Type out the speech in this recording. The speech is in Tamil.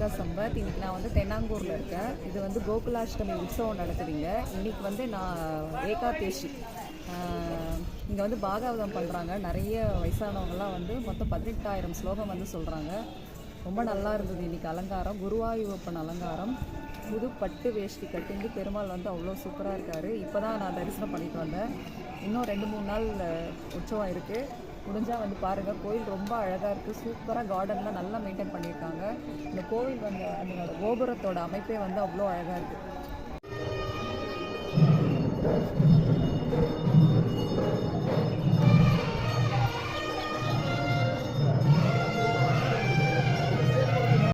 ரேணுகா சம்பத். இன்றைக்கி நான் வந்து தென்னாங்கூரில் இருக்கேன். இது வந்து கோகுலாஷ்டமி உற்சவம் நடக்குதுங்க. இன்றைக்கி வந்து நான் ஏகாதேசி இங்கே வந்து பாகவதம் பண்ணுறாங்க. நிறைய வயசானவங்கலாம் வந்து மொத்தம் 18,000 ஸ்லோகம் வந்து சொல்கிறாங்க. ரொம்ப நல்லா இருந்தது இன்றைக்கி அலங்காரம். குருவாயூரப்பன் அலங்காரம், புது பட்டு வேஷ்டி கட்டிந்து பெருமாள் வந்து அவ்வளோ சூப்பராக இருக்கார். இப்போ தான் நான் தரிசனம் பண்ணிட்டு வந்தேன். இன்னும் 2-3 நாள் உற்சவம் இருக்குது. முடிஞ்சால் வந்து பாருங்கள். கோயில் ரொம்ப அழகாக இருக்குது. சூப்பராக கார்டன்லாம் நல்லா மெயின்டைன் பண்ணியிருக்காங்க. இந்த கோவில் வந்து அதனோட கோபுரத்தோட அமைப்பே வந்து அவ்வளோ அழகாக இருக்குது.